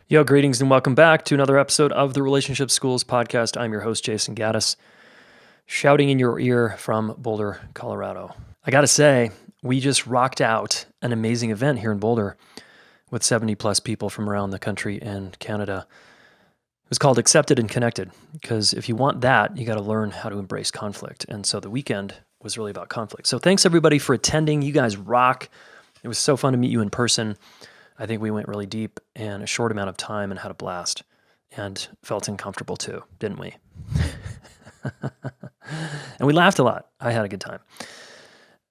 Yo, greetings and welcome back to another episode of the Relationship Schools podcast. I'm your host, Jason Gaddis, shouting in your ear from Boulder, Colorado. I got to say, we just rocked out an amazing event here in Boulder with 70 plus people from around the country and Canada. It was called Accepted and Connected, because if you want that, you got to learn how to embrace conflict. And so the weekend was really about conflict. So thanks everybody for attending. You guys rock. It was so fun to meet you in person. I think we went really deep in a short amount of time and had a blast and felt uncomfortable too, didn't we? And we laughed a lot. I had a good time.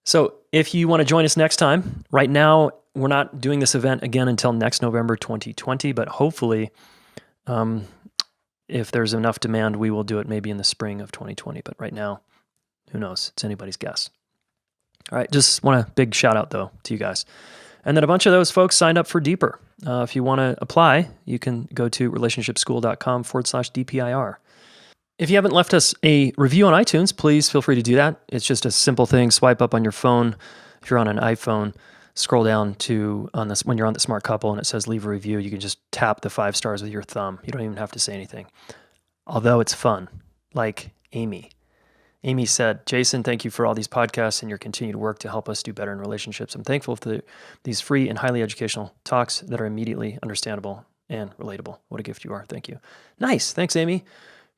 So if you want to join us next time, right now, we're not doing this event again until next November 2020, but hopefully, if there's enough demand, we will do it maybe in the spring of 2020. But right now, who knows? It's anybody's guess. All right, just want a big shout out though to you guys. And then a bunch of those folks signed up for Deeper. If you want to apply, you can go to relationshipschool.com/DPIR. If you haven't left us a review on iTunes, please feel free to do that. It's just a simple thing. Swipe up on your phone. If you're on an iPhone, scroll down to when you're on the Smart Couple and it says leave a review, you can just tap the 5 stars with your thumb. You don't even have to say anything. Although it's fun, like Amy. Amy said, Jason, thank you for all these podcasts and your continued work to help us do better in relationships. I'm thankful for these free and highly educational talks that are immediately understandable and relatable. What a gift you are. Thank you. Nice. Thanks, Amy.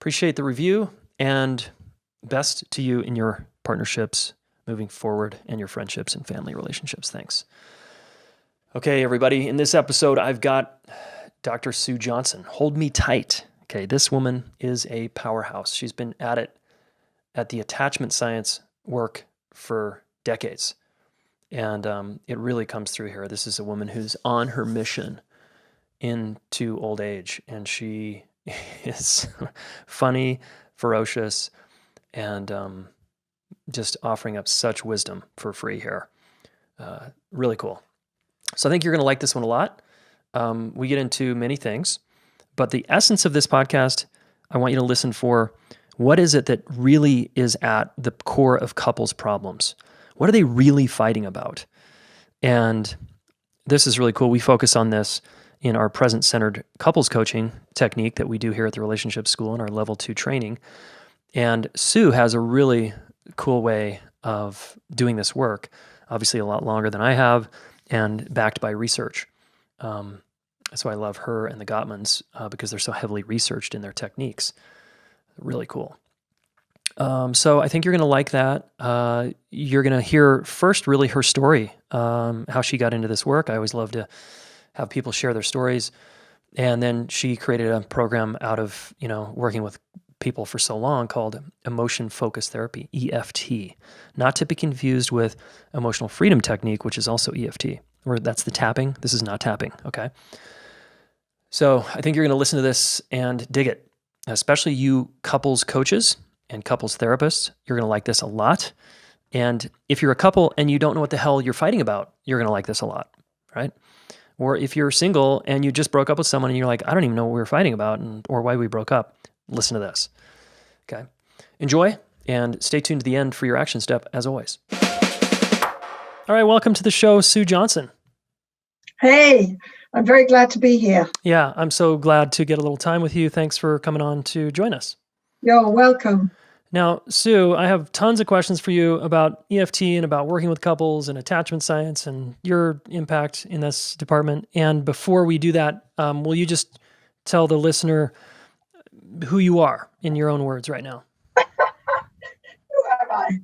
Appreciate the review and best to you in your partnerships moving forward and your friendships and family relationships. Thanks. Okay, everybody. In this episode, I've got Dr. Sue Johnson. Hold me tight. Okay, this woman is a powerhouse. She's been at the attachment science work for decades. And it really comes through here. This is a woman who's on her mission into old age. And she is funny, ferocious, and just offering up such wisdom for free here. Really cool. So I think you're going to like this one a lot. We get into many things. But the essence of this podcast, I want you to listen for. What is it that really is at the core of couples' problems? What are they really fighting about? And this is really cool. We focus on this in our present-centered couples coaching technique that we do here at the Relationship School in our Level 2 training. And Sue has a really cool way of doing this work, obviously a lot longer than I have, and backed by research. So I love her and the Gottmans because they're so heavily researched in their techniques. Really cool. So I think you're going to like that. You're going to hear first really her story, how she got into this work. I always love to have people share their stories. And then she created a program out of, working with people for so long called Emotion Focused Therapy, EFT, not to be confused with Emotional Freedom Technique, which is also EFT, where that's the tapping. This is not tapping, okay? So I think you're going to listen to this and dig it. Especially you couples coaches and couples therapists, you're going to like this a lot. And if you're a couple and you don't know what the hell you're fighting about, you're going to like this a lot, right? Or if you're single and you just broke up with someone and you're like, I don't even know what we were fighting about or why we broke up, listen to this, okay? Enjoy and stay tuned to the end for your action step as always. All right, welcome to the show, Sue Johnson. Hey, I'm very glad to be here. Yeah, I'm so glad to get a little time with you. Thanks for coming on to join us. You're welcome. Now, Sue, I have tons of questions for you about EFT and about working with couples and attachment science and your impact in this department. And before we do that, will you just tell the listener who you are in your own words right now? Who am I?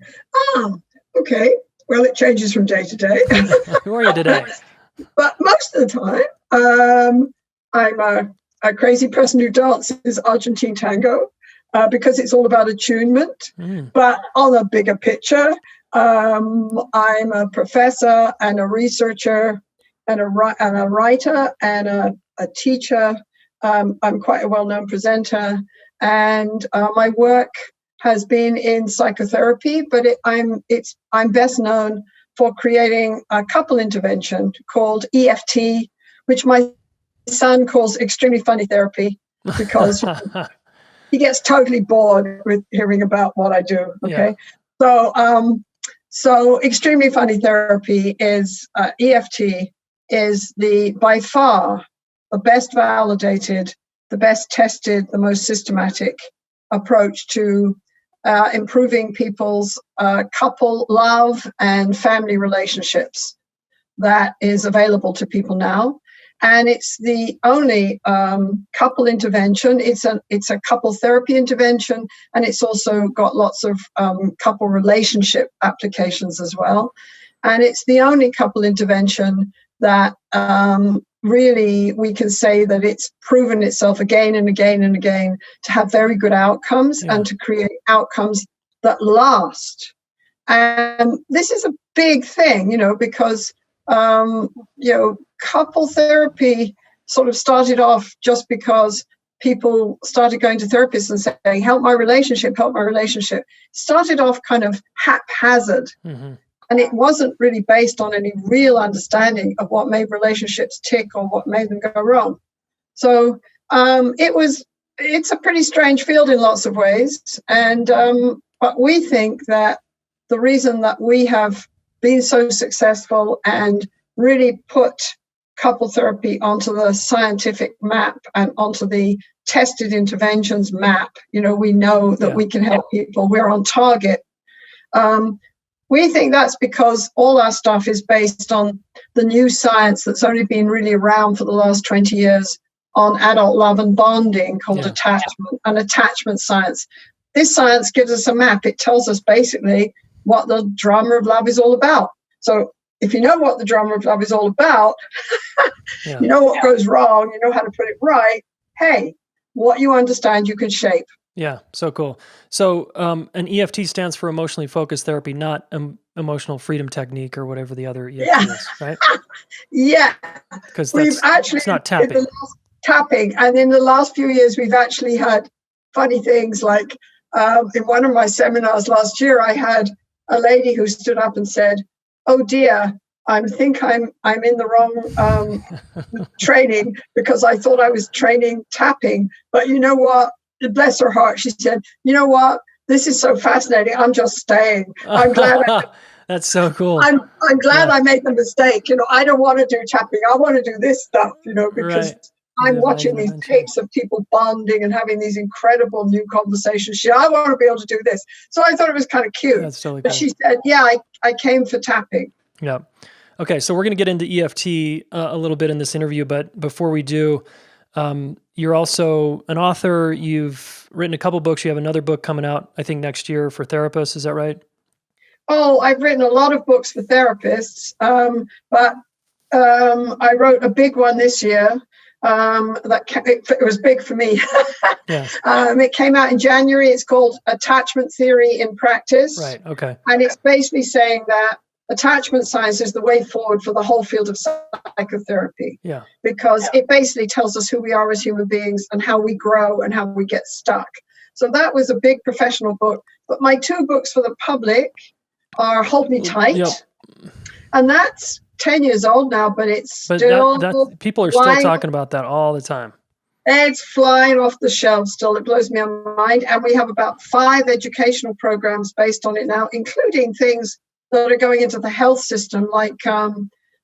Okay. Well, it changes from day to day. Who are you today? But most of the time, I'm a crazy person who dances Argentine tango because it's all about attunement. But on a bigger picture, I'm a professor and a researcher and a writer and a teacher. I'm quite a well-known presenter, and my work has been in psychotherapy, but I'm best known for creating a couple intervention called EFT, which my son calls extremely funny therapy because he gets totally bored with hearing about what I do. Okay. Yeah. So extremely funny therapy is EFT is by far the best validated, the best tested, the most systematic approach to improving people's couple love and family relationships that is available to people now. And it's the only couple intervention. It's a couple therapy intervention, and it's also got lots of couple relationship applications as well. And it's the only couple intervention that really we can say that it's proven itself again and again and again to have very good outcomes and to create outcomes that last. And this is a big thing, because couple therapy sort of started off just because people started going to therapists and saying, help my relationship. Started off kind of haphazard. Mm-hmm. And it wasn't really based on any real understanding of what made relationships tick or what made them go wrong. So it's a pretty strange field in lots of ways. And but we think that the reason that we have been so successful and really put couple therapy onto the scientific map and onto the tested interventions map, we know that we can help people. We're on target. We think that's because all our stuff is based on the new science that's only been really around for the last 20 years on adult love and bonding called attachment and attachment science. This science gives us a map. It tells us basically what the drama of love is all about. So if you know what the drama of love is all about, you know what goes wrong, you know how to put it right. Hey, what you understand, you can shape. Yeah, so cool. So an EFT stands for emotionally focused therapy, not emotional freedom technique or whatever the other EFT is, right? Yeah. Because it's not tapping. Tapping. And in the last few years, we've actually had funny things like in one of my seminars last year, I had a lady who stood up and said, oh dear, I think I'm in the wrong training because I thought I was training tapping. But you know what? Bless her heart, she said, you know what? This is so fascinating. I'm just staying. I'm glad. That's so cool. I'm glad I made the mistake. I don't want to do tapping. I want to do this stuff, because I'm watching these tapes of people bonding and having these incredible new conversations. I want to be able to do this. So I thought it was kind of cute. That's totally cool. But she said, I came for tapping. Yeah. Okay. So we're going to get into EFT a little bit in this interview, but before we do, you're also an author. You've written a couple books. You have another book coming out, I think, next year for therapists. Is that right? Oh, I've written a lot of books for therapists, but I wrote a big one this year. It was big for me. It came out in January. It's called Attachment Theory in Practice. Right. Okay. And it's basically saying that attachment science is the way forward for the whole field of psychotherapy. Yeah. Because it basically tells us who we are as human beings and how we grow and how we get stuck. So that was a big professional book. But my two books for the public are Hold Me Tight. Yep. And that's 10 years old now, but people are still talking about that all the time. It's flying off the shelves still. It blows me on my mind. And we have about 5 educational programs based on it now, including things that are going into the health system. Like I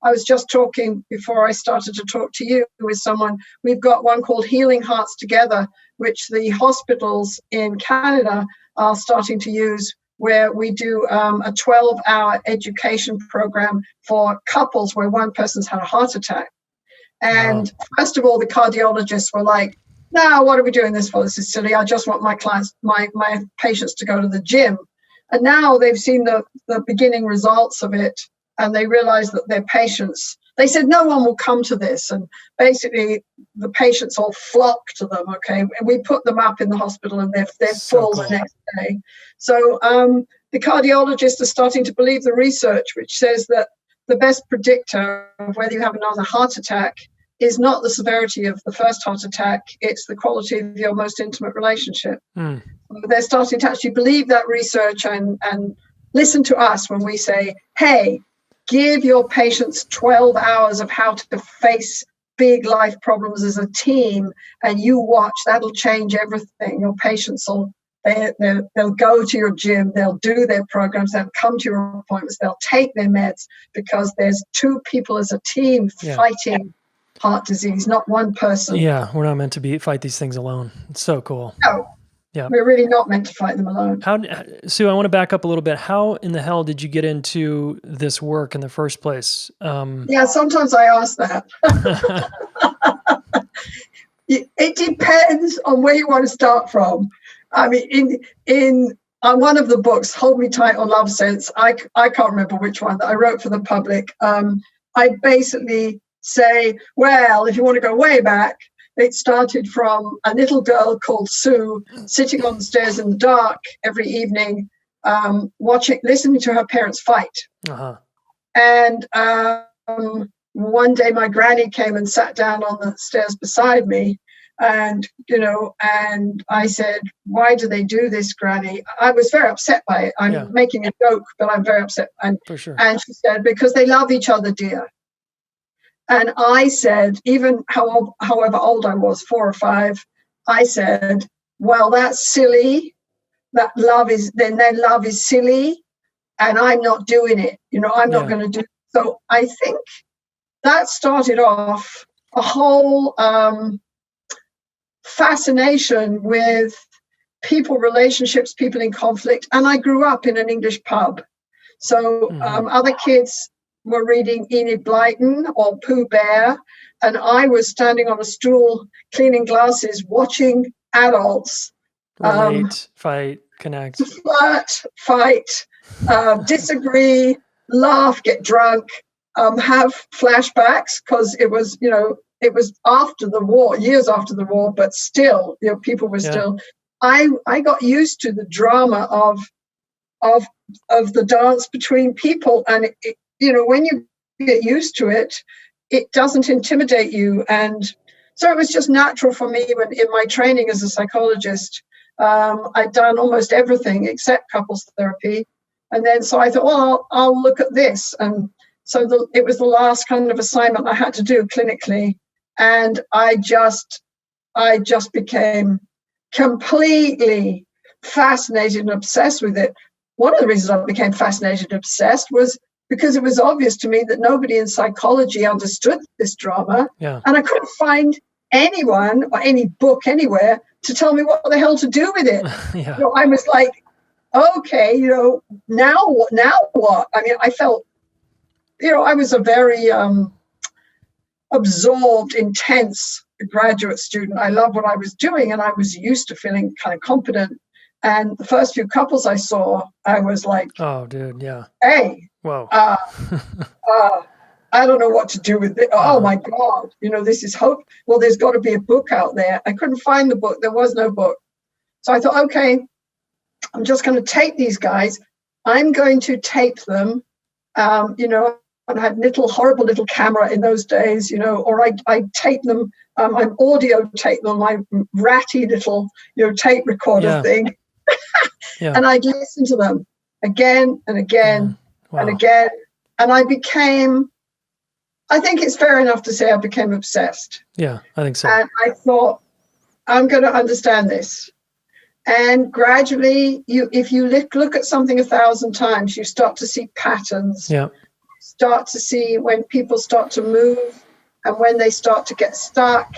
was just talking before I started to talk to you with someone. We've got one called Healing Hearts Together, which the hospitals in Canada are starting to use, where we do a 12-hour education program for couples where one person's had a heart attack. And first of all, the cardiologists were like, no, what are we doing this for? This is silly. I just want my clients, my patients to go to the gym. And now they've seen the beginning results of it, and they realize that their patients, they said no one will come to this. And basically the patients all flock to them, okay? And we put them up in the hospital and they're full the next day. So the cardiologists are starting to believe the research, which says that the best predictor of whether you have another heart attack is not the severity of the first heart attack, it's the quality of your most intimate relationship. They're starting to actually believe that research and listen to us when we say, hey, give your patients 12 hours of how to face big life problems as a team, and you watch, that'll change everything. Your patients they'll go to your gym, they'll do their programs, they'll come to your appointments, they'll take their meds, because there's 2 people as a team fighting heart disease, not one person. Yeah, we're not meant to fight these things alone. It's so cool. No, yeah, we're really not meant to fight them alone. Sue, I want to back up a little bit. How in the hell did you get into this work in the first place? Yeah, sometimes I ask that. It depends on where you want to start from. I mean, in one of the books, Hold Me Tight or Love Sense, I can't remember which one that I wrote for the public. I basically say, well, if you want to go way back, it started from a little girl called Sue sitting on the stairs in the dark every evening, listening to her parents fight. Uh-huh. And one day my granny came and sat down on the stairs beside me, and I said, why do they do this, Granny? I was very upset by it. I'm making a joke, but I'm very upset. And for sure. And she said, because they love each other, dear. And I said, even however old I was, 4 or 5, I said, well, that's silly. That love is, then their love is silly, and I'm not doing it. I'm not going to do it. So I think that started off a whole fascination with people relationships, people in conflict. And I grew up in an English pub. So other kids were reading Enid Blyton or Pooh Bear, and I was standing on a stool cleaning glasses watching adults relate, fight, connect, flirt, fight, disagree, laugh, get drunk, have flashbacks, because it was after the war, years after the war, but still, people were still. I got used to the drama of the dance between people, and when you get used to it, it doesn't intimidate you. And so it was just natural for me when in my training as a psychologist. I'd done almost everything except couples therapy. And then so I thought, well, I'll look at this. And so it was the last kind of assignment I had to do clinically. And I just became completely fascinated and obsessed with it. One of the reasons I became fascinated and obsessed was because it was obvious to me that nobody in psychology understood this drama. Yeah. And I couldn't find anyone or any book anywhere to tell me what the hell to do with it. Yeah. I was like, okay, now what? I mean, I felt, I was a very absorbed, intense graduate student. I loved what I was doing, and I was used to feeling kind of competent. And the first few couples I saw, I was like, oh, dude, yeah. Hey, whoa. I don't know what to do with it. Oh, my God. This is hope. Well, there's got to be a book out there. I couldn't find the book. There was no book. So I thought, okay, I'm just going to tape these guys. I'm going to tape them, and I had horrible little camera in those days, or I tape them, I audio tape them, my ratty little, tape recorder thing. Yeah. And I'd listen to them again and again and again. And I think it's fair enough to say I became obsessed. Yeah, I think so. And I thought, I'm going to understand this. And gradually, if you look at something 1,000 times, you start to see patterns. Yeah. Start to see when people start to move and when they start to get stuck.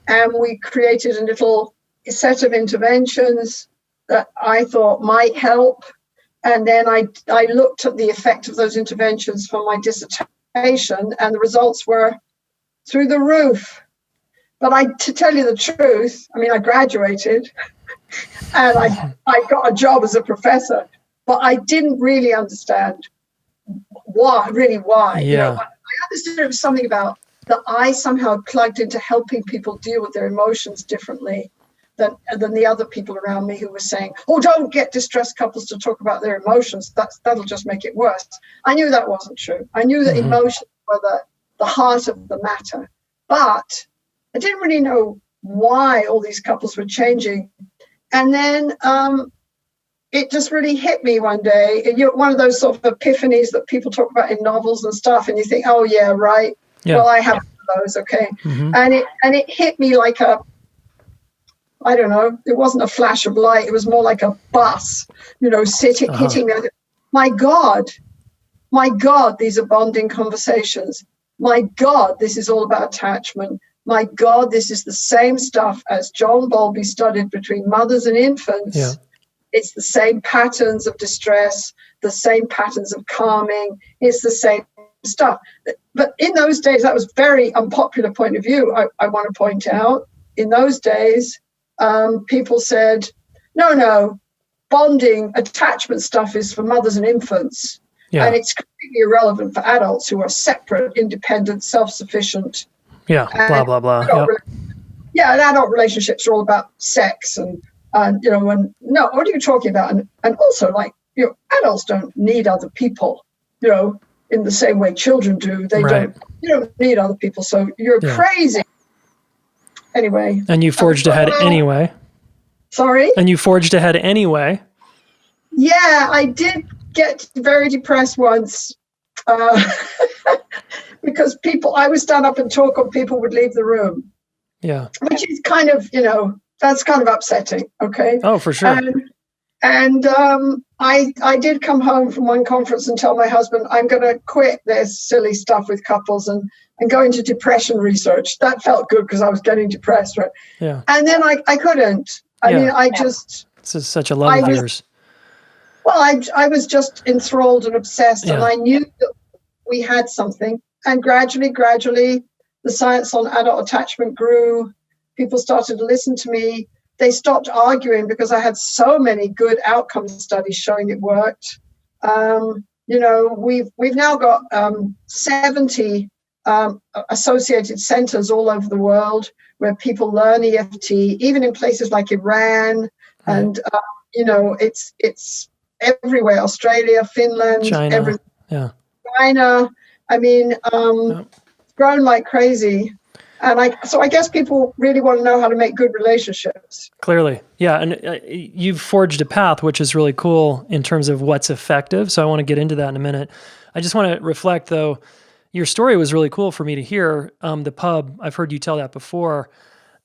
And we created a little set of interventions that I thought might help. And then I looked at the effect of those interventions for my dissertation, and the results were through the roof. But to tell you the truth, I mean, I graduated and I got a job as a professor, but I didn't really understand why. Yeah. I understood it was something about that I somehow plugged into helping people deal with their emotions differently than the other people around me who were saying, oh, don't get distressed couples to talk about their emotions. That'll just make it worse. I knew that wasn't true. I knew that emotions were the heart of the matter. But I didn't really know why all these couples were changing. And then it just really hit me one day. One of those sort of epiphanies that people talk about in novels and stuff, and you think, oh, yeah, right. Yeah. Well, I have those, okay. Mm-hmm. And it hit me like I don't know, it wasn't a flash of light. It was more like a bus, hitting me. My God, these are bonding conversations. My God, this is all about attachment. My God, this is the same stuff as John Bowlby studied between mothers and infants. Yeah. It's the same patterns of distress, the same patterns of calming. It's the same stuff. But in those days, that was very unpopular point of view. I want to point out, in those days, people said, no, bonding, attachment stuff is for mothers and infants. Yeah. And it's completely irrelevant for adults who are separate, independent, self-sufficient. Yeah. Blah, blah, blah. And adult relationships are all about sex and no, what are you talking about? And also, like, adults don't need other people, in the same way children do. They don't need other people. So you're crazy. Anyway. And you forged ahead anyway. Sorry? And you forged ahead anyway. Yeah, I did get very depressed once because I would stand up and talk and people would leave the room. Yeah. Which is kind of, that's kind of upsetting. Okay. Oh, for sure. And I did come home from one conference and tell my husband, I'm going to quit this silly stuff with couples and go into depression research. That felt good because I was getting depressed, right? Yeah. And then I couldn't. I mean, this is such a love of yours. Well, I was just enthralled and obsessed, and I knew that we had something. And gradually, the science on adult attachment grew. People started to listen to me. They stopped arguing because I had so many good outcome studies showing it worked. We've now got 70 associated centers all over the world where people learn EFT, even in places like Iran, and it's everywhere. Australia, Finland, China. China. I mean, it's grown like crazy. And I guess people really want to know how to make good relationships. Clearly. Yeah. And you've forged a path, which is really cool in terms of what's effective. So I want to get into that in a minute. I just want to reflect, though, your story was really cool for me to hear. The pub, I've heard you tell that before.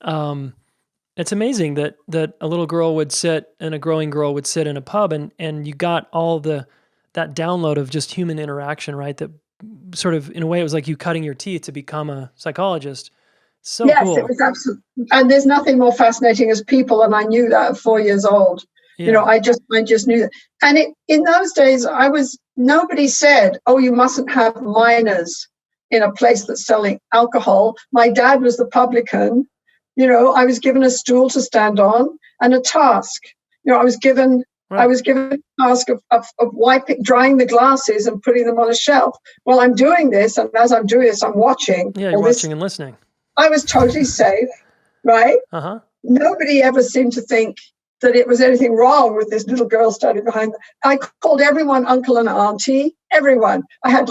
It's amazing that a little girl would sit and a growing girl would sit in a pub and you got all that download of just human interaction, right? That sort of, in a way, it was like you cutting your teeth to become a psychologist. So yes, cool. It was absolutely, and there's nothing more fascinating as people, and I knew that at 4 years old. Yeah. I just knew that. And in those days, nobody said, oh, you mustn't have minors in a place that's selling alcohol. My dad was the publican. I was given a stool to stand on and a task. I was given a task of drying the glasses and putting them on a shelf. Well, I'm doing this, and as I'm doing this, I'm watching. Yeah, you're watching and listening. I was totally safe, right? Uh-huh. Nobody ever seemed to think that it was anything wrong with this little girl standing behind. I called everyone uncle and auntie, everyone. I had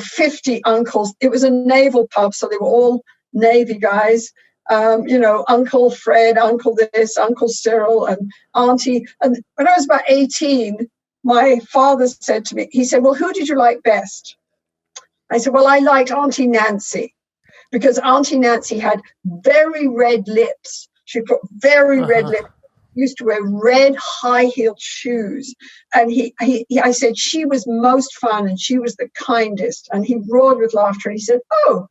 50 uncles. It was a naval pub, so they were all Navy guys. Uncle Fred, Uncle this, Uncle Cyril, and Auntie. And when I was about 18, my father said to me, he said, well, who did you like best? I said, well, I liked Auntie Nancy, because Auntie Nancy had very red lips. She put very red lips. Used to wear red high-heeled shoes. And I said, she was most fun and she was the kindest. And he roared with laughter. And he said, oh,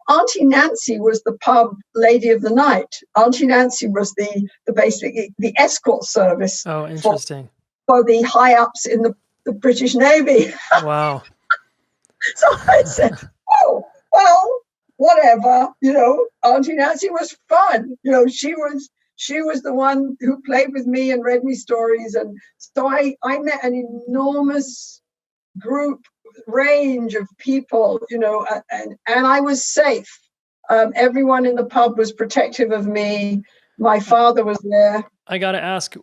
Auntie Nancy was the pub lady of the night. Auntie Nancy was the basically the escort service. Oh, interesting. For the high ups in the British Navy. Wow. So I said, oh, well, whatever. Auntie Nancy was fun. She was the one who played with me and read me stories. And so I met an enormous range of people, and I was safe. Everyone in the pub was protective of me. My father was there. I got to ask,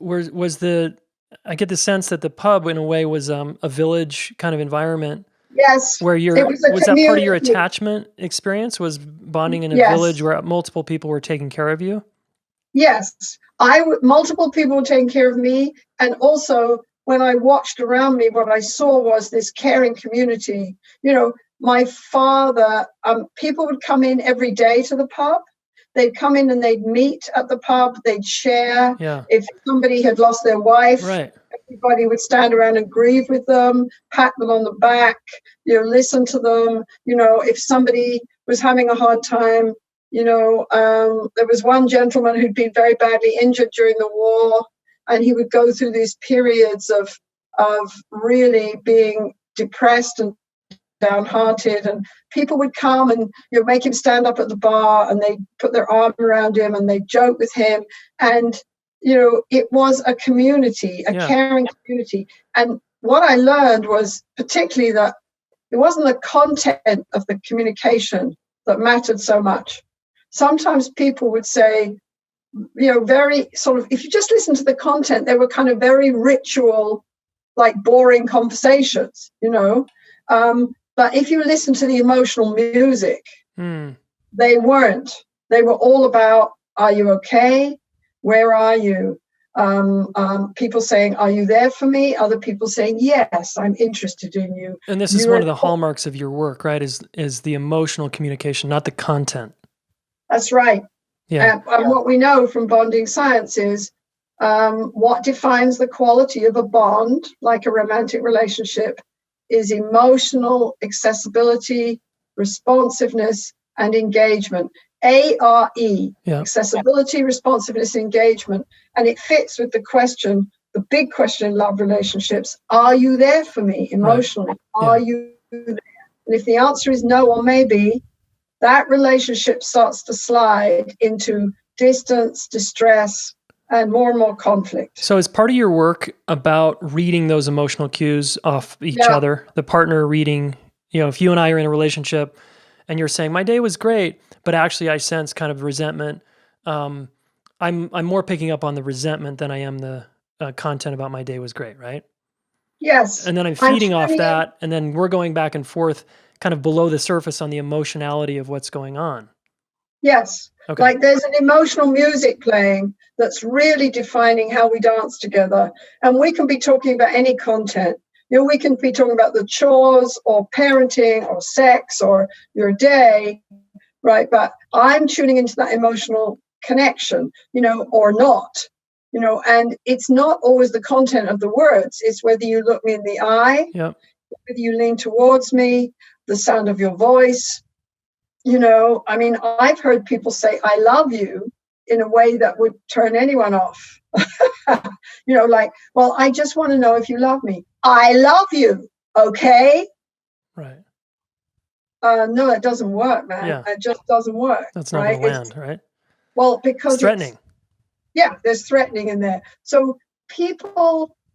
I get the sense that the pub in a way was a village kind of environment. Yes. Where was that part of your attachment experience, was bonding in a village where multiple people were taking care of you? Yes. Multiple people were taking care of me. And also, when I watched around me, what I saw was this caring community. My father, people would come in every day to the pub. they'd come in and they'd meet at the pub, they'd share. Yeah. If somebody had lost their wife, Right. everybody would stand around and grieve with them, pat them on the back, listen to them. If somebody was having a hard time, there was one gentleman who'd been very badly injured during the war, and he would go through these periods of really being depressed and downhearted, and people would come and make him stand up at the bar, and they put their arm around him and they joke with him, and it was a community, a caring community. And what I learned was particularly that it wasn't the content of the communication that mattered so much. Sometimes people would say, very sort of, if you just listen to the content, they were kind of very ritual, like boring conversations, but if you listen to the emotional music, they weren't. They were all about, are you okay? Where are you? People saying, are you there for me? Other people saying, yes, I'm interested in you. And this is one of the hallmarks of your work, right? Is the emotional communication, not the content. That's right. Yeah. And what we know from bonding science is what defines the quality of a bond, like a romantic relationship, is emotional accessibility, responsiveness, and engagement. ARE, accessibility, responsiveness, engagement. And it fits with the question, the big question in love relationships, are you there for me emotionally? Right. Are you there? And if the answer is no or maybe, that relationship starts to slide into distance, distress, and more conflict. So is part of your work about reading those emotional cues off each other, the partner reading, if you and I are in a relationship and you're saying, my day was great, but actually I sense kind of resentment. I'm more picking up on the resentment than I am the content about my day was great, right? Yes. And then I'm feeding off that, and then we're going back and forth kind of below the surface on the emotionality of what's going on. Yes. Okay. Like there's an emotional music playing that's really defining how we dance together. And we can be talking about any content. We can be talking about the chores or parenting or sex or your day, right? But I'm tuning into that emotional connection, or not, and it's not always the content of the words. It's whether you look me in the eye, whether you lean towards me, the sound of your voice. I've heard people say, I love you in a way that would turn anyone off. Like, well, I just want to know if you love me. I love you. Okay. Right. No, it doesn't work, man. Yeah. It just doesn't work. That's not going to land, right? Well, because it's threatening. There's threatening in there. So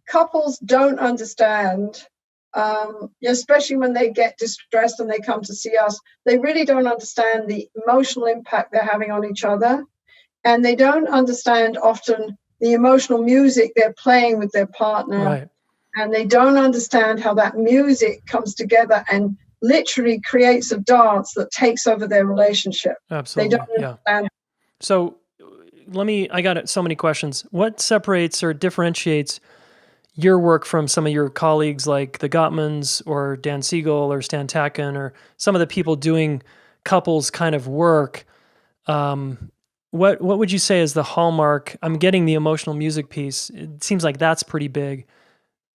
couples don't understand, especially when they get distressed and they come to see us, they really don't understand the emotional impact they're having on each other. And they don't understand often the emotional music they're playing with their partner. Right. And they don't understand how that music comes together and literally creates a dance that takes over their relationship. Absolutely. They don't understand. So I got so many questions. What separates or differentiates your work from some of your colleagues like the Gottmans or Dan Siegel or Stan Tatkin or some of the people doing couples kind of work? What would you say is the hallmark? I'm getting the emotional music piece. It seems like that's pretty big.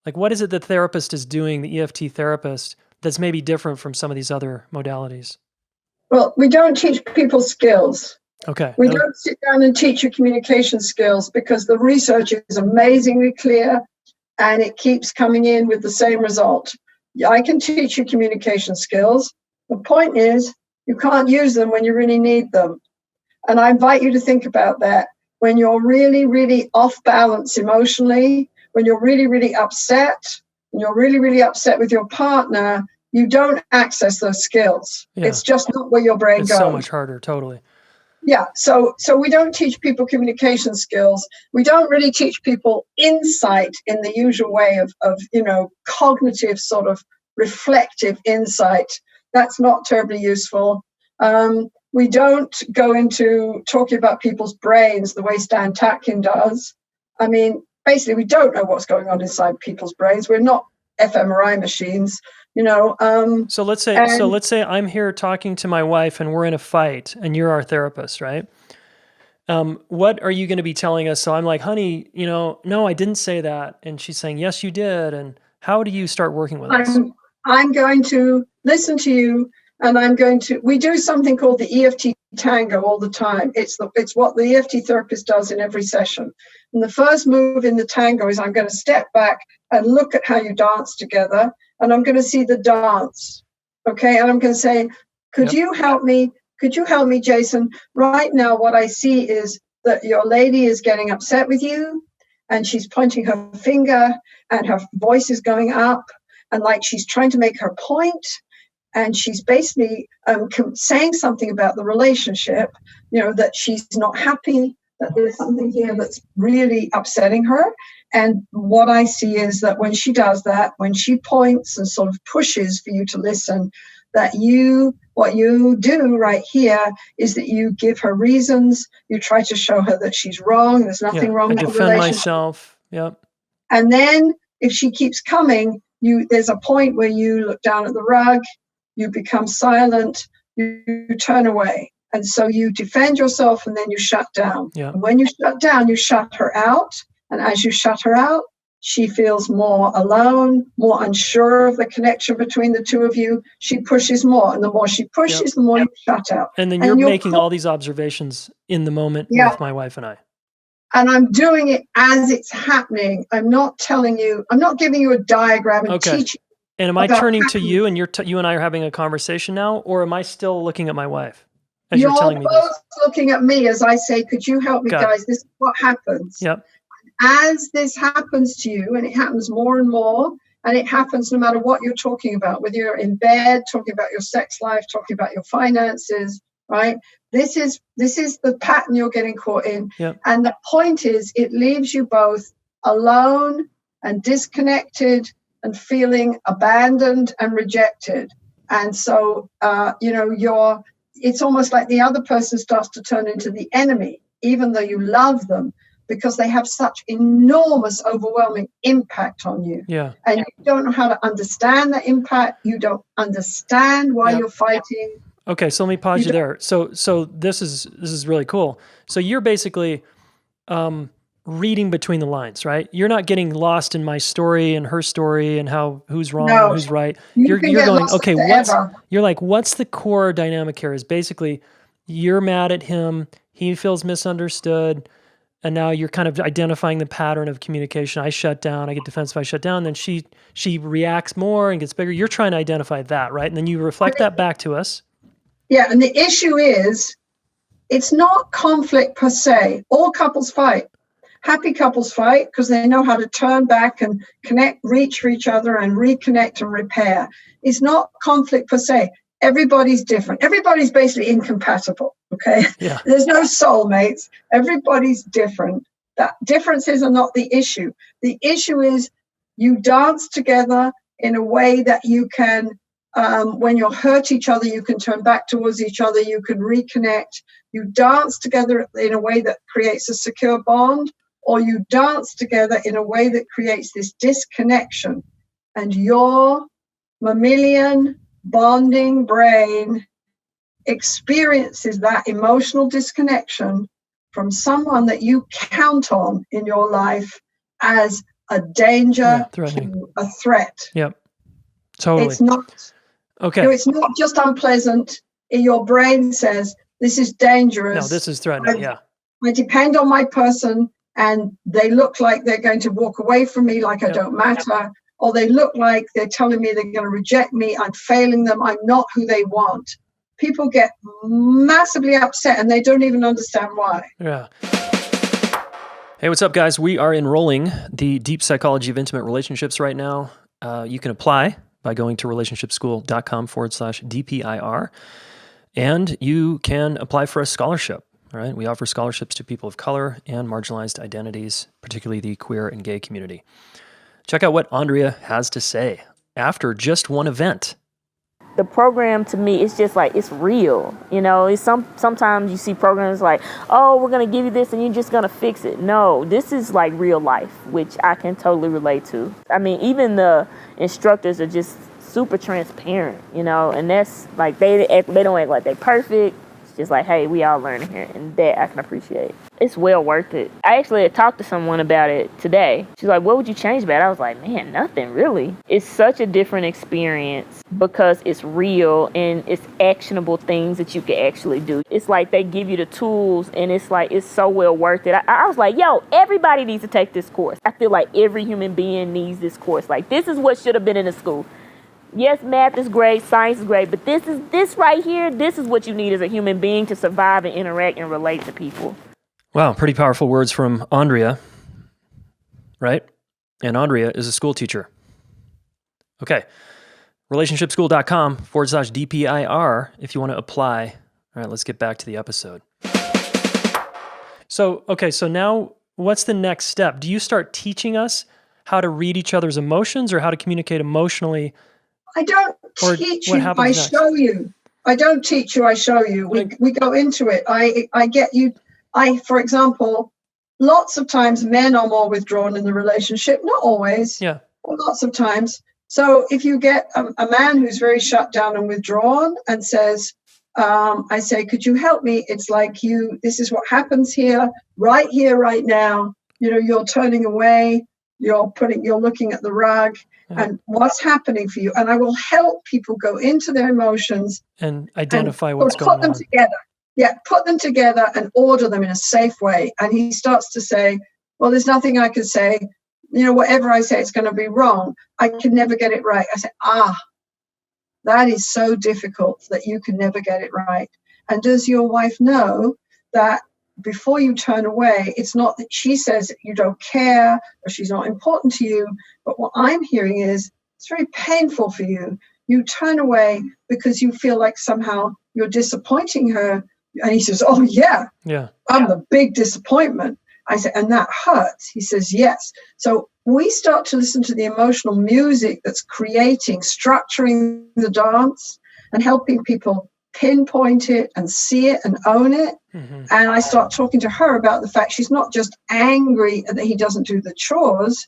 Like, what is it the therapist is doing, the EFT therapist, that's maybe different from some of these other modalities? Well, we don't teach people skills. Okay. We don't sit down and teach you communication skills because the research is amazingly clear and it keeps coming in with the same result. I can teach you communication skills. The point is, you can't use them when you really need them. And I invite you to think about that. When you're really, really off balance emotionally, when you're really, really upset, when you're really, really upset with your partner, you don't access those skills. Yeah. It's just not where your brain goes. It's so much harder, totally. Yeah, so we don't teach people communication skills. We don't really teach people insight in the usual way of cognitive sort of reflective insight. That's not terribly useful. We don't go into talking about people's brains the way Stan Tatkin does. I mean, basically, we don't know what's going on inside people's brains. We're not fMRI machines. So let's say I'm here talking to my wife and we're in a fight and you're our therapist, right? What are you going to be telling us? So I'm like, honey, no, I didn't say that. And she's saying, yes, you did. And how do you start working with us? I'm going to listen to you, and we do something called the EFT tango all the time. It's what the EFT therapist does in every session. And the first move in the tango is I'm going to step back and look at how you dance together, and I'm going to see the dance. Okay. And I'm going to say, could you help me, Jason? Right now, what I see is that your lady is getting upset with you, and she's pointing her finger, and her voice is going up, and like she's trying to make her point, and she's basically saying something about the relationship, that she's not happy, that there's something here that's really upsetting her. And what I see is that when she does that, when she points and sort of pushes for you to listen, that what you do right here is that you give her reasons. You try to show her that she's wrong. There's nothing wrong with the relationship. I defend myself. Yep. And then if she keeps coming, there's a point where you look down at the rug, you become silent, you turn away. And so you defend yourself, and then you shut down. Yeah. And when you shut down, you shut her out. And as you shut her out, she feels more alone, more unsure of the connection between the two of you. She pushes more. And the more she pushes, the more you shut out. And then you're making all these observations in the moment with my wife and I. And I'm doing it as it's happening. I'm not telling you, I'm not giving you a diagram and teaching. And am I turning to you, and you and I are having a conversation now, or am I still looking at my wife as you're telling me this? You're both looking at me as I say, could you help me, guys? This is what happens. Yep. As this happens to you, and it happens more and more, and it happens no matter what you're talking about, whether you're in bed, talking about your sex life, talking about your finances, right? This is the pattern you're getting caught in. Yep. And the point is, it leaves you both alone and disconnected and feeling abandoned and rejected. And so, it's almost like the other person starts to turn into the enemy, even though you love them, because they have such enormous, overwhelming impact on you. Yeah. And you don't know how to understand that impact. You don't understand why you're fighting. Okay, so let me pause you there. So this is really cool. So you're basically reading between the lines, right? You're not getting lost in my story and her story and who's wrong and who's right. You're going, okay, what's the core dynamic here? Is basically you're mad at him, he feels misunderstood, and now you're kind of identifying the pattern of communication. I shut down, I get defensive, I shut down, then she reacts more and gets bigger. You're trying to identify that, right? And then you reflect that back to us. Yeah, and the issue is, it's not conflict per se. All couples fight. Happy couples fight because they know how to turn back and connect, reach for each other and reconnect and repair. It's not conflict per se. Everybody's different. Everybody's basically incompatible, okay? Yeah. There's no soulmates. Everybody's different. That differences are not the issue. The issue is you dance together in a way that you can, when you hurt each other, you can turn back towards each other, you can reconnect. You dance together in a way that creates a secure bond, or you dance together in a way that creates this disconnection. And your mammalian bonding brain experiences that emotional disconnection from someone that you count on in your life as a danger, a threat. Yep, totally. It's not. Okay. No, it's not just unpleasant. Your brain says, this is dangerous. No, this is threatening, I depend on my person, and they look like they're going to walk away from me, like I don't matter, or they look like they're telling me they're going to reject me, I'm failing them, I'm not who they want. People get massively upset, and they don't even understand why. Yeah. Hey, what's up, guys? We are enrolling the Deep Psychology of Intimate Relationships right now. You can apply by going to relationshipschool.com/DPIR, and you can apply for a scholarship. All right, we offer scholarships to people of color and marginalized identities, particularly the queer and gay community. Check out what Andrea has to say after just one event. The program to me, it's just like, it's real. It's sometimes you see programs like, oh, we're going to give you this and you're just going to fix it. No, this is like real life, which I can totally relate to. I mean, even the instructors are just super transparent, you know, and that's like they don't act like they're perfect. It's just like, hey, we all learning here, and that I can appreciate. It's well worth it. I actually had talked to someone about it today. She's like, what would you change about it? I was like, man, nothing really. It's such a different experience because it's real and it's actionable things that you can actually do. It's like they give you the tools, and it's like, it's so well worth it. I was like, yo, everybody needs to take this course. I feel like every human being needs this course. Like, this is what should have been in the school. Yes, math is great, science is great, but this right here, this is what you need as a human being to survive and interact and relate to people. Wow, pretty powerful words from Andrea, right? And Andrea is a school teacher. Okay, relationshipschool.com/DPIR if you want to apply. All right, let's get back to the episode. So now what's the next step? Do you start teaching us how to read each other's emotions or how to communicate emotionally? I don't teach you, I show you. I don't teach you, I show you. We go into it. I get you. For example, lots of times men are more withdrawn in the relationship, not always, but lots of times. So if you get a man who's very shut down and withdrawn and says, I say, could you help me? It's like this is what happens here, right now. You know, you're turning away, you're looking at the rug and what's happening for you. And I will help people go into their emotions and identify what's going on. Put them together. Yeah, put them together and order them in a safe way. And he starts to say, well, there's nothing I can say. You know, whatever I say, it's going to be wrong. I can never get it right. I say, that is so difficult that you can never get it right. And does your wife know that before you turn away, it's not that she says that you don't care or she's not important to you, but what I'm hearing is it's very painful for you. You turn away because you feel like somehow you're disappointing her. And he says, oh, yeah, I'm the big disappointment. I say, and that hurts. He says, yes. So we start to listen to the emotional music that's structuring the dance and helping people pinpoint it and see it and own it. Mm-hmm. And I start talking to her about the fact she's not just angry that he doesn't do the chores.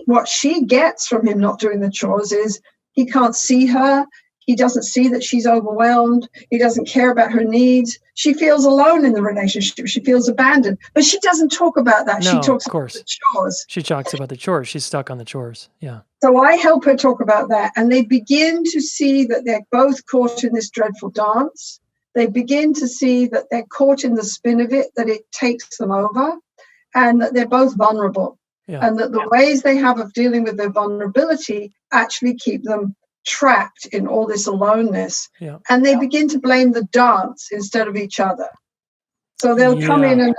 What she gets from him not doing the chores is he can't see her. He doesn't see that she's overwhelmed. He doesn't care about her needs. She feels alone in the relationship. She feels abandoned. But she doesn't talk about that. No, she talks of course. about the chores. She talks about the chores. She's stuck on the chores. Yeah. So I help her talk about that. And they begin to see that they're both caught in this dreadful dance. They begin to see that they're caught in the spin of it, that it takes them over, and that they're both vulnerable. Yeah. And that the ways they have of dealing with their vulnerability actually keep them trapped in all this aloneness, and they begin to blame the dance instead of each other. So they'll come in and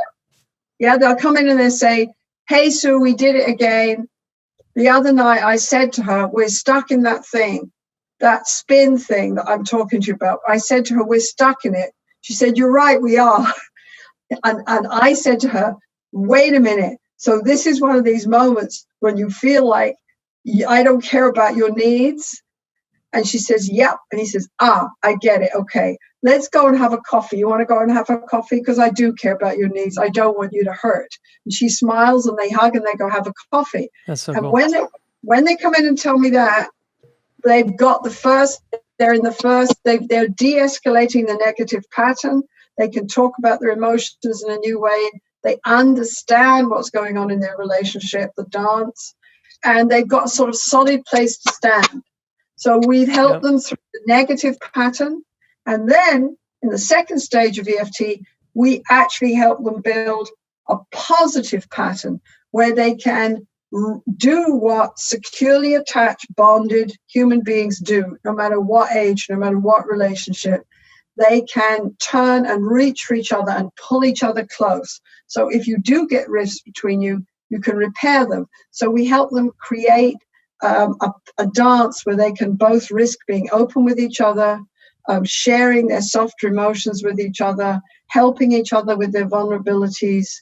they say, hey, Sue, we did it again. The other night I said to her, we're stuck in that thing, that spin thing that I'm talking to you about. I said to her, we're stuck in it. She said, you're right, we are. And I said to her, wait a minute. So this is one of these moments when you feel like I don't care about your needs. And she says, yep. And he says, I get it. Okay, let's go and have a coffee. You want to go and have a coffee? Because I do care about your needs. I don't want you to hurt. And she smiles and they hug and they go have a coffee. That's so and cool. When they come in and tell me that, they've got they're de-escalating the negative pattern. They can talk about their emotions in a new way. They understand what's going on in their relationship, the dance, and they've got a sort of solid place to stand. So we've helped them through the negative pattern. And then in the second stage of EFT, we actually help them build a positive pattern where they can do what securely attached, bonded human beings do, no matter what age, no matter what relationship. They can turn and reach for each other and pull each other close. So if you do get rifts between you, you can repair them. So we help them create a dance where they can both risk being open with each other, sharing their softer emotions with each other, helping each other with their vulnerabilities,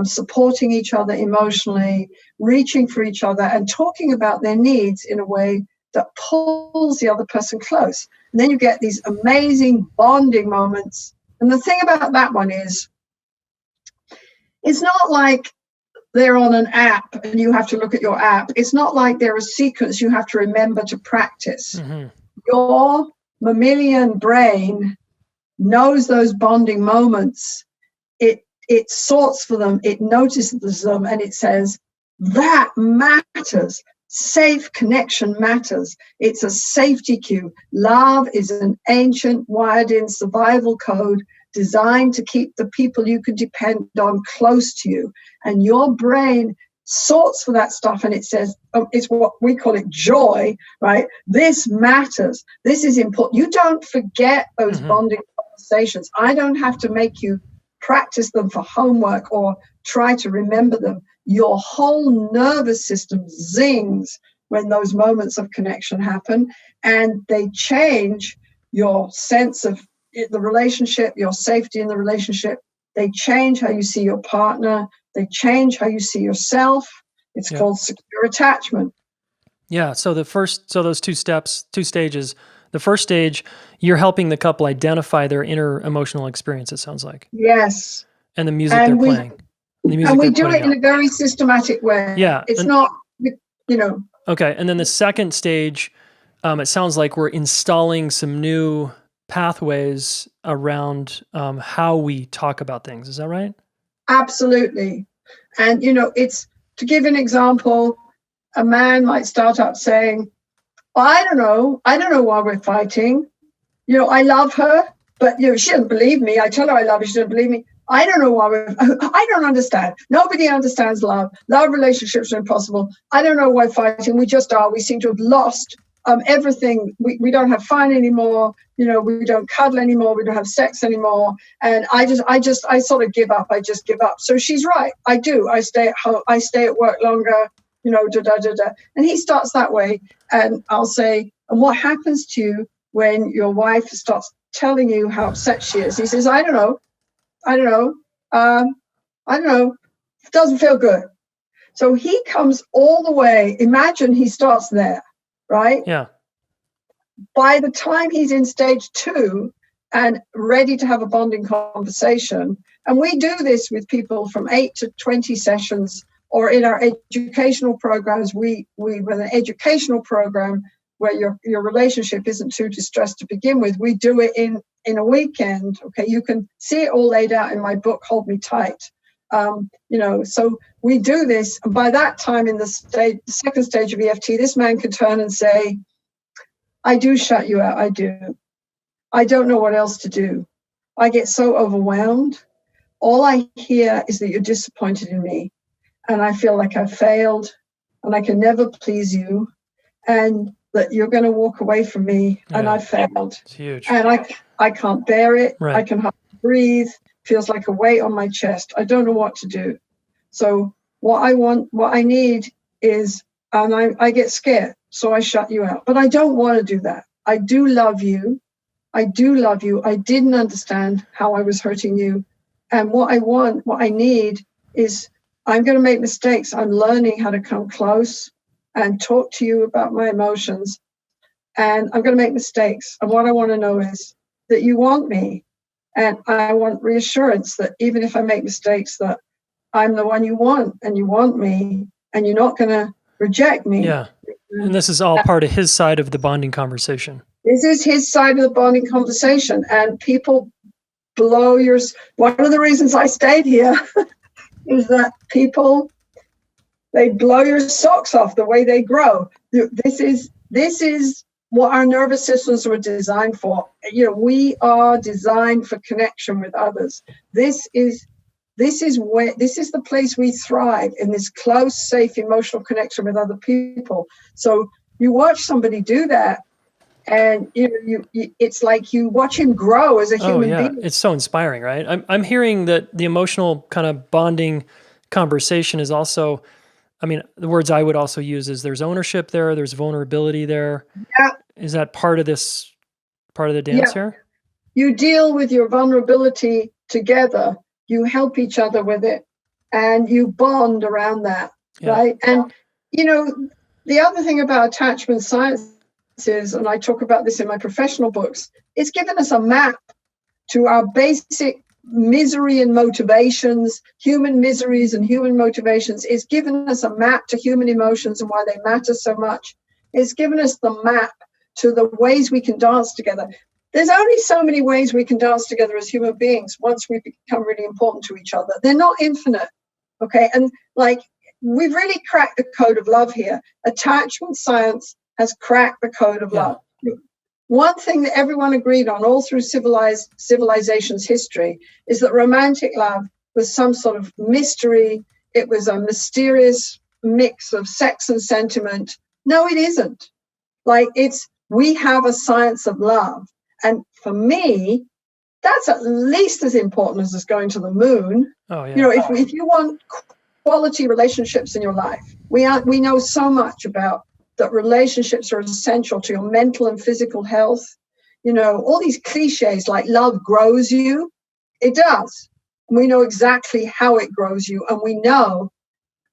supporting each other emotionally, reaching for each other, and talking about their needs in a way that pulls the other person close. And then you get these amazing bonding moments. And the thing about that one is, it's not like they're on an app and you have to look at your app. It's not like they're a sequence you have to remember to practice. Mm-hmm. Your mammalian brain knows those bonding moments. It sorts for them, it notices them, and it says, that matters. Safe connection matters. It's a safety cue. Love is an ancient, wired-in survival code designed to keep the people you can depend on close to you. And your brain sorts for that stuff, and it says, it's what we call it joy, right? This matters. This is important. You don't forget those bonding conversations. I don't have to make you practice them for homework or try to remember them. Your whole nervous system zings when those moments of connection happen, and they change your sense of the relationship, your safety in the relationship. They change how you see your partner. They change how you see yourself. It's called secure attachment. Yeah. So those two stages. The first stage, you're helping the couple identify their inner emotional experience, it sounds like. Yes. And the music they're playing. And we do it in a very systematic way. Yeah. It's not, you know. Okay. And then the second stage, it sounds like we're installing some new pathways around how we talk about things. Is that right? Absolutely. And, you know, it's, to give an example, a man might start up saying, I don't know why we're fighting. You know, I love her, but, you know, she doesn't believe me. I tell her I love her, she doesn't believe me. I don't know why I don't understand. Nobody understands love. Love relationships are impossible. I don't know why fighting. We just are. We seem to have lost everything. We don't have fun anymore. You know, we don't cuddle anymore. We don't have sex anymore. And I sort of give up. I just give up. So she's right. I do. I stay at home. I stay at work longer. You know, And he starts that way. And I'll say, and what happens to you when your wife starts telling you how upset she is? He says, I don't know. It doesn't feel good. So he comes all the way. Imagine he starts there, right? Yeah. By the time he's in stage 2 and ready to have a bonding conversation, and we do this with people from 8 to 20 sessions, or in our educational programs, we with an educational program where your relationship isn't too distressed to begin with, we do it in a weekend. Okay, you can see it all laid out in my book, Hold Me Tight. You know, so we do this, and by that time in the second stage of EFT, this man can turn and say, I do shut you out, I do. I don't know what else to do. I get so overwhelmed. All I hear is that you're disappointed in me, and I feel like I've failed, and I can never please you, and that you're going to walk away from me, and I failed. It's huge. And I can't bear it. Right. I can hardly breathe. Feels like a weight on my chest. I don't know what to do. So what I need is, and I get scared, so I shut you out. But I don't want to do that. I do love you. I didn't understand how I was hurting you. And what I need is, I'm going to make mistakes. I'm learning how to come close and talk to you about my emotions. And I'm going to make mistakes. And what I want to know is that you want me. And I want reassurance that even if I make mistakes, that I'm the one you want, and you want me, and you're not going to reject me. Yeah. And this is all part of his side of the bonding conversation. This is his side of the bonding conversation. And people blow one of the reasons I stayed here is that people, they blow your socks off the way they grow. This is what our nervous systems were designed for. You know, we are designed for connection with others. This is the place we thrive, in this close, safe, emotional connection with other people. So you watch somebody do that, and it's like you watch him grow as a human being. It's so inspiring, right? I'm hearing that the emotional kind of bonding conversation is also, I mean, the words I would also use is there's ownership there, there's vulnerability there. Yeah. Is that part of the dance here? You deal with your vulnerability together. You help each other with it, and you bond around that, right? And, you know, the other thing about attachment science is, and I talk about this in my professional books, it's given us a map to our basic misery and motivations, human miseries and human motivations. It's given us a map to human emotions and why they matter so much. It's given us the map to the ways we can dance together. There's only so many ways we can dance together as human beings once we become really important to each other. They're not infinite, okay? And like, we've really cracked the code of love here. Attachment science has cracked the code of love. One thing that everyone agreed on all through civilization's history is that romantic love was some sort of mystery. It was a mysterious mix of sex and sentiment. No, it isn't. Like, we have a science of love. And for me, that's at least as important as us going to the moon. Oh, yeah. You know, if you want quality relationships in your life, we know so much about that relationships are essential to your mental and physical health. You know, all these cliches like love grows you. It does. We know exactly how it grows you. And we know,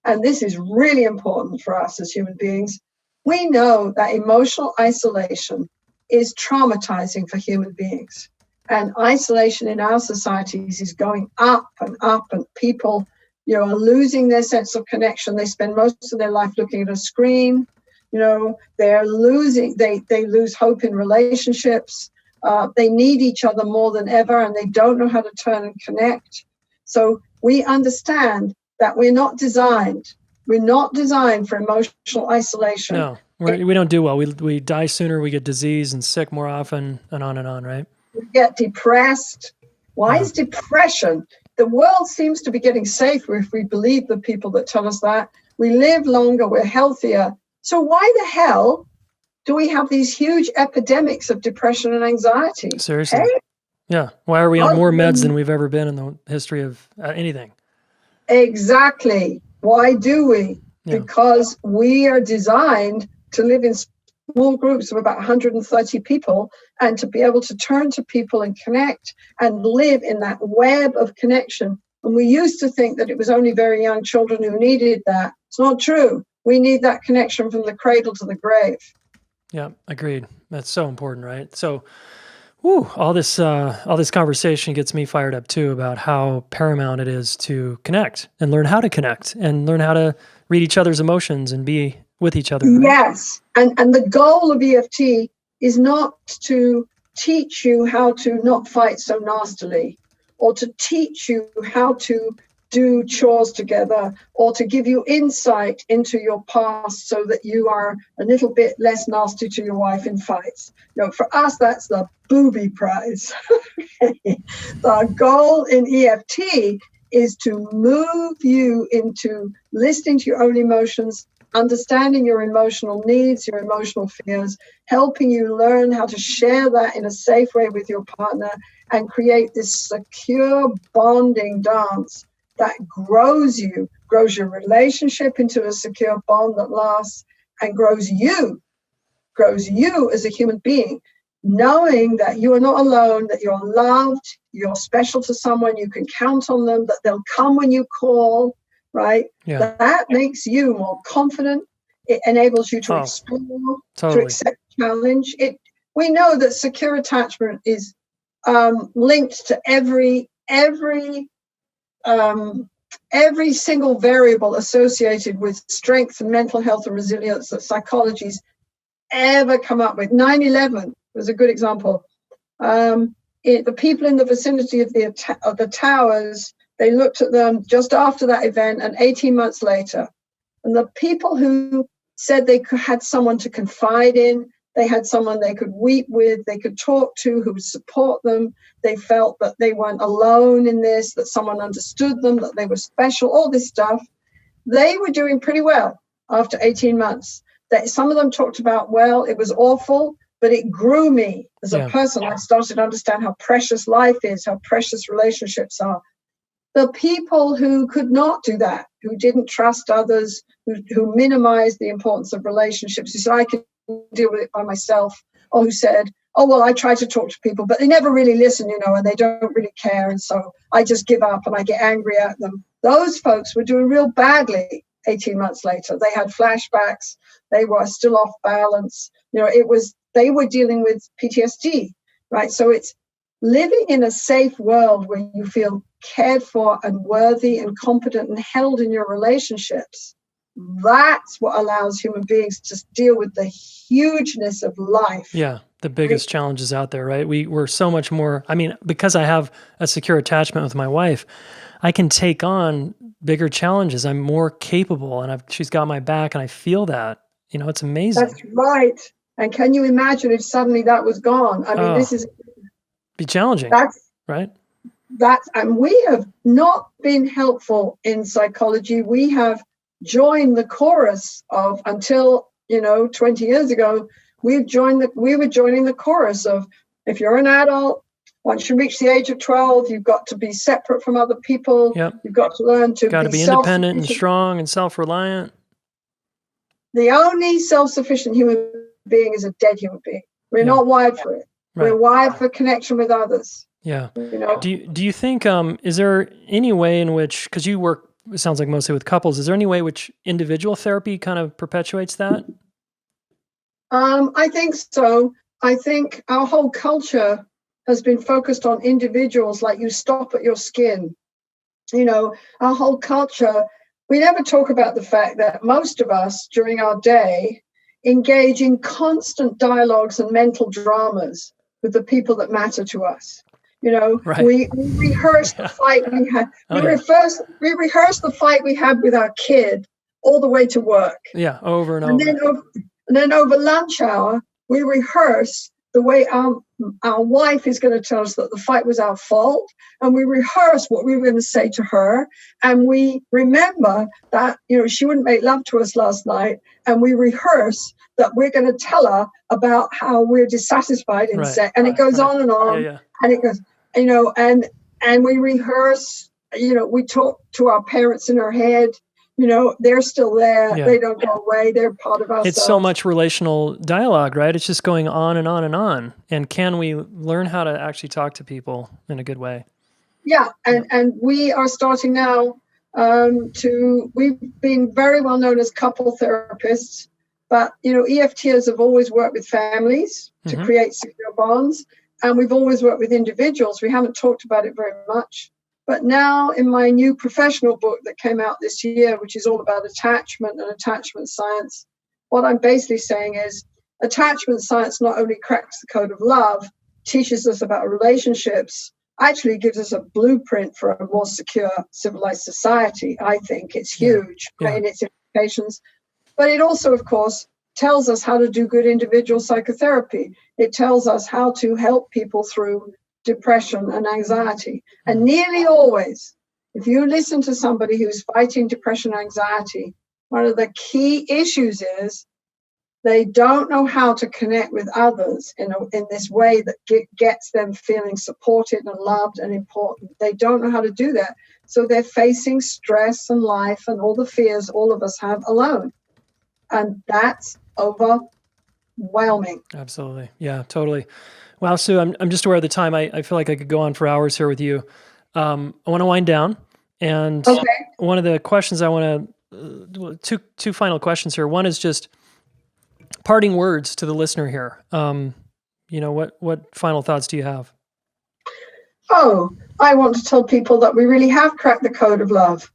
and this is really important for us as human beings, we know that emotional isolation is traumatizing for human beings. And isolation in our societies is going up and up, and people, you know, are losing their sense of connection. They spend most of their life looking at a screen. You know, they lose hope in relationships. They need each other more than ever, and they don't know how to turn and connect. So we understand that we're not designed for emotional isolation. No, we don't do well. We die sooner, we get disease and sick more often, and on, right? We get depressed. Why is depression? The world seems to be getting safer if we believe the people that tell us that. We live longer, we're healthier. So why the hell do we have these huge epidemics of depression and anxiety? Seriously. Hey? Yeah. Why are we on more meds than we've ever been in the history of anything? Exactly. Why do we? Yeah. Because we are designed to live in small groups of about 130 people, and to be able to turn to people and connect and live in that web of connection. And we used to think that it was only very young children who needed that. It's not true. We need that connection from the cradle to the grave. Yeah, agreed. That's so important, right? So, all this conversation gets me fired up too about how paramount it is to connect and learn how to connect and learn how to read each other's emotions and be with each other. Right? Yes, and the goal of EFT is not to teach you how to not fight so nastily, or to teach you how to do chores together, or to give you insight into your past so that you are a little bit less nasty to your wife in fights. You know, for us, that's the booby prize. The goal in EFT is to move you into listening to your own emotions, understanding your emotional needs, your emotional fears, helping you learn how to share that in a safe way with your partner, and create this secure bonding dance that grows your relationship into a secure bond that lasts, and grows you as a human being, knowing that you are not alone, that you're loved, you're special to someone, you can count on them, that they'll come when you call, right? Yeah. That makes you more confident. It enables you to explore, to accept challenge. We know that secure attachment is linked to every single variable associated with strength and mental health and resilience that psychology's ever come up with. 9/11 was a good example. The people in the vicinity of the towers, they looked at them just after that event and 18 months later. And the people who said they had someone to confide in, they had someone they could weep with, they could talk to, who would support them. They felt that they weren't alone in this, that someone understood them, that they were special, all this stuff. They were doing pretty well after 18 months. Some of them talked about, well, it was awful, but it grew me as a person. I started to understand how precious life is, how precious relationships are. The people who could not do that, who didn't trust others, who minimized the importance of relationships, who said, I can deal with it by myself, or who said, oh, well, I try to talk to people, but they never really listen, and they don't really care, and so I just give up and I get angry at them. Those folks were doing real badly 18 months later. They had flashbacks. They were still off balance. They were dealing with PTSD, right? So living in a safe world where you feel cared for and worthy and competent and held in your relationships, that's what allows human beings to deal with the hugeness of life. Yeah, the biggest challenges out there, right? We're so much more, I mean, because I have a secure attachment with my wife, I can take on bigger challenges. I'm more capable, and she's got my back, and I feel that. It's amazing. That's right. And can you imagine if suddenly that was gone? I mean, this is be challenging. Right. And we have not been helpful in psychology. We have joined the chorus of, until 20 years ago, we were joining the chorus of, if you're an adult, once you reach the age of 12, you've got to be separate from other people. Yep. You've got to learn to be independent and strong and self-reliant. The only self-sufficient human being is a dead human being. We're not wired for it. Right. We're wired for connection with others. Yeah. Do you think, is there any way in which, because you work, it sounds like mostly with couples, is there any way which individual therapy kind of perpetuates that? I think so. I think our whole culture has been focused on individuals, like you stop at your skin. Our whole culture, we never talk about the fact that most of us during our day engage in constant dialogues and mental dramas with the people that matter to us. Right. We rehearse the fight we had. We rehearse the fight we had with our kid all the way to work. Yeah, over and over. And then over lunch hour, we rehearse the way our wife is going to tell us that the fight was our fault, and we rehearse what we were going to say to her, and we remember that she wouldn't make love to us last night, and we rehearse that we're going to tell her about how we're dissatisfied in sex, and it goes on and on, and it goes, and we rehearse, we talk to our parents in our head. They're still there. Yeah. They don't go away. They're part of ourselves. It's so much relational dialogue, right? It's just going on and on and on. And can we learn how to actually talk to people in a good way? Yeah. And we are starting now we've been very well known as couple therapists, but, EFTers have always worked with families to create secure bonds. And we've always worked with individuals. We haven't talked about it very much. But now in my new professional book that came out this year, which is all about attachment and attachment science, what I'm basically saying is attachment science not only cracks the code of love, teaches us about relationships, actually gives us a blueprint for a more secure, civilized society. I think it's huge in its implications. But it also, of course, tells us how to do good individual psychotherapy. It tells us how to help people through depression and anxiety. And nearly always, if you listen to somebody who's fighting depression and anxiety, one of the key issues is they don't know how to connect with others in this way that gets them feeling supported and loved and important. They don't know how to do that. So they're facing stress and life and all the fears all of us have alone. And that's overwhelming. Absolutely. Yeah, totally. Wow, Sue, I'm just aware of the time. I feel like I could go on for hours here with you. I want to wind down. And one of the questions I want to, two final questions here. One is just parting words to the listener here. What final thoughts do you have? I want to tell people that we really have cracked the code of love.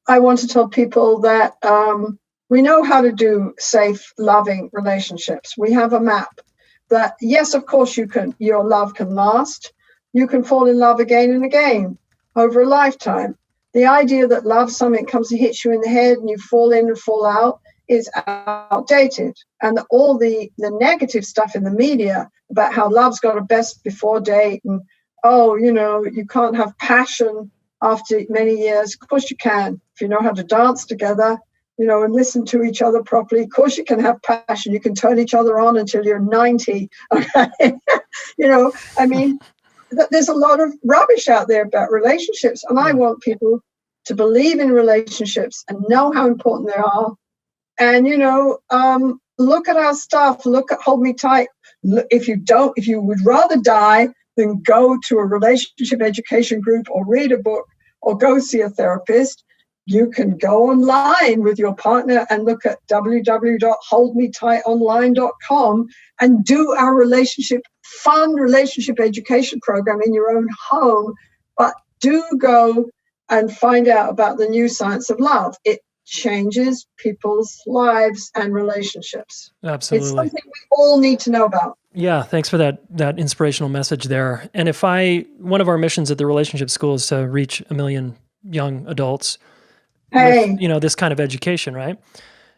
I want to tell people that we know how to do safe, loving relationships. We have a map. That yes, of course your love can last. You can fall in love again and again over a lifetime. The idea that love something comes and hits you in the head and you fall in and fall out is outdated. And all the negative stuff in the media about how love's got a best before date and you can't have passion after many years. Of course you can if you know how to dance together. And listen to each other properly. Of course, you can have passion. You can turn each other on until you're 90. Okay? There's a lot of rubbish out there about relationships. And I want people to believe in relationships and know how important they are. And, look at our stuff. Look at Hold Me Tight. If you would rather die than go to a relationship education group or read a book or go see a therapist, you can go online with your partner and look at www.holdmetightonline.com and do our relationship fun relationship education program in your own home, but do go and find out about the new science of love. It changes people's lives and relationships. Absolutely. It's something we all need to know about. Yeah, thanks for that inspirational message there. And one of our missions at the Relationship School is to reach 1 million young adults with, this kind of education, right?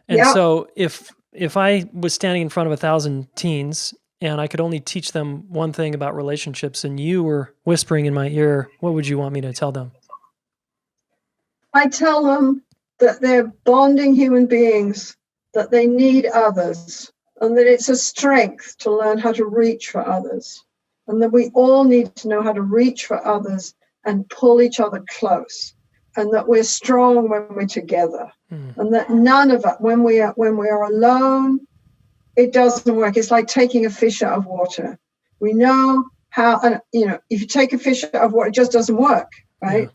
And so if I was standing in front of 1,000 teens and I could only teach them one thing about relationships and you were whispering in my ear, what would you want me to tell them? I tell them that they're bonding human beings, that they need others, and that it's a strength to learn how to reach for others, and that we all need to know how to reach for others and pull each other close, and that we're strong when we're together, and that none of us, when we are alone, it doesn't work. It's like taking a fish out of water. We know how, and if you take a fish out of water, it just doesn't work, right? Yeah.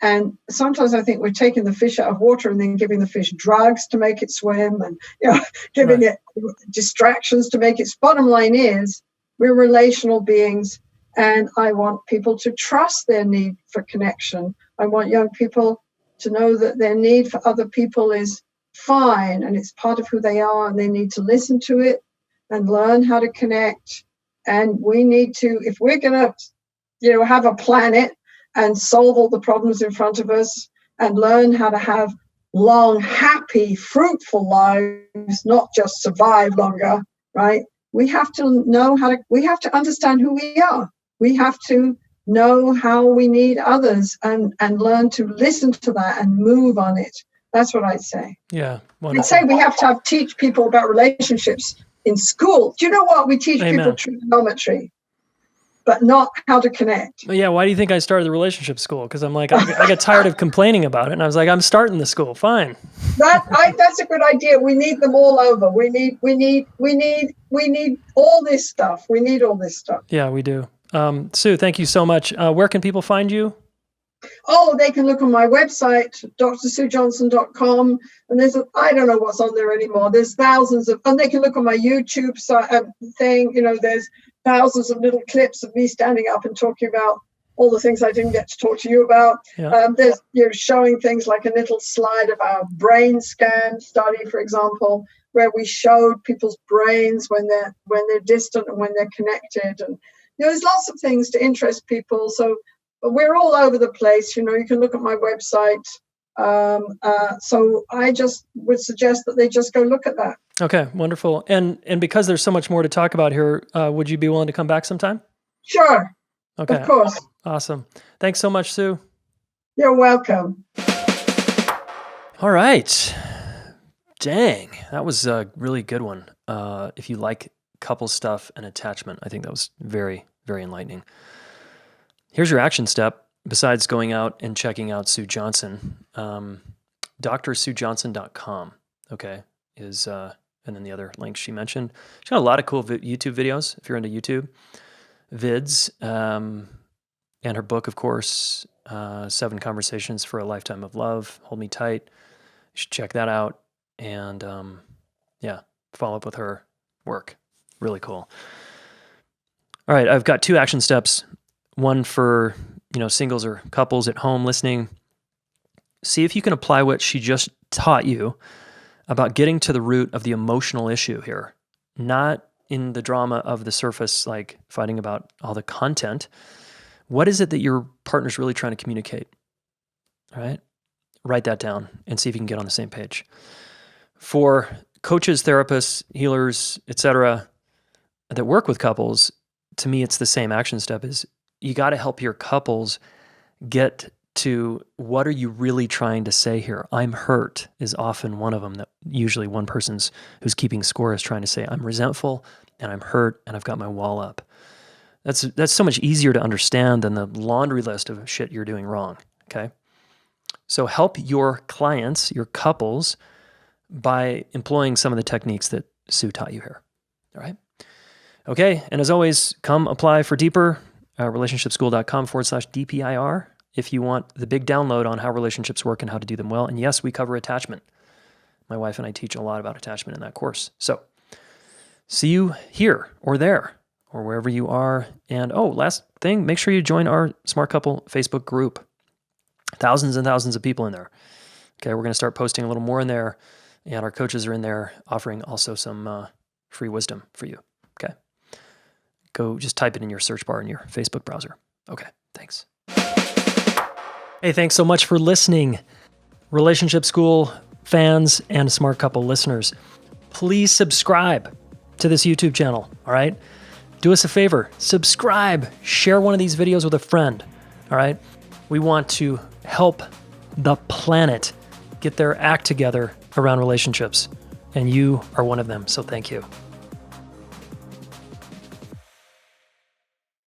And sometimes I think we're taking the fish out of water and then giving the fish drugs to make it swim, and giving it distractions to make its. Bottom line is, we're relational beings, and I want people to trust their need for connection. I want young people to know that their need for other people is fine and it's part of who they are, and they need to listen to it and learn how to connect. And we need to, if we're going to, have a planet and solve all the problems in front of us and learn how to have long, happy, fruitful lives, not just survive longer, right? We have to know we have to understand who we are. We have to know how we need others and learn to listen to that and move on it. That's what I'd say. Yeah. Wonderful. I'd say we have to teach people about relationships in school. Do you know what? We teach people trigonometry, but not how to connect. Yeah, why do you think I started the relationship school? Because I'm like, I got tired of complaining about it, and I was like, I'm starting the school. Fine. That's a good idea. We need them all over. We need all this stuff. We need all this stuff. Yeah, we do. Sue, thank you so much. Where can people find you? Oh, they can look on my website, drsuejohnson.com, and I don't know what's on there anymore. There's thousands and they can look on my YouTube thing. There's thousands of little clips of me standing up and talking about all the things I didn't get to talk to you about. Yeah. There's showing things like a little slide of our brain scan study, for example, where we showed people's brains when they're distant and when they're connected, and there's lots of things to interest people. So we're all over the place. You can look at my website. So I just would suggest that they just go look at that. Okay, wonderful. And because there's so much more to talk about here, would you be willing to come back sometime? Sure. Okay. Of course. Awesome. Thanks so much, Sue. You're welcome. All right. Dang, that was a really good one. If you like couple stuff and attachment, I think that was very, very enlightening. Here's your action step. Besides going out and checking out Sue Johnson, drsuejohnson.com, okay, and then the other links she mentioned. She's got a lot of cool YouTube videos, if you're into YouTube vids, and her book, of course, 7 Conversations for a Lifetime of Love, Hold Me Tight. You should check that out, and follow up with her work. Really cool. All right, I've got 2 action steps. One for singles or couples at home listening. See if you can apply what she just taught you about getting to the root of the emotional issue here, not in the drama of the surface, like fighting about all the content. What is it that your partner's really trying to communicate? All right, write that down and see if you can get on the same page. For coaches, therapists, healers, etc., that work with couples, to me, it's the same action step. Is you got to help your couples get to what are you really trying to say here? I'm hurt is often one of them, that usually one person's who's keeping score is trying to say, I'm resentful and I'm hurt and I've got my wall up. That's so much easier to understand than the laundry list of shit you're doing wrong, okay? So help your clients, your couples, by employing some of the techniques that Sue taught you here, all right? Okay, and as always, come apply for deeper, relationshipschool.com/DPIR if you want the big download on how relationships work and how to do them well. And yes, we cover attachment. My wife and I teach a lot about attachment in that course. So see you here or there. or wherever you are. And last thing, make sure you join our Smart Couple Facebook group. Thousands and thousands of people in there. Okay, we're going to start posting a little more in there, and our coaches are in there offering also some free wisdom for you. Okay, go just type it in your search bar in your Facebook browser. Okay, thanks. Hey, thanks so much for listening. Relationship School fans and Smart Couple listeners, please subscribe to this YouTube channel, all right? Do us a favor, subscribe, share one of these videos with a friend, all right? We want to help the planet get their act together around relationships, and you are one of them, so thank you.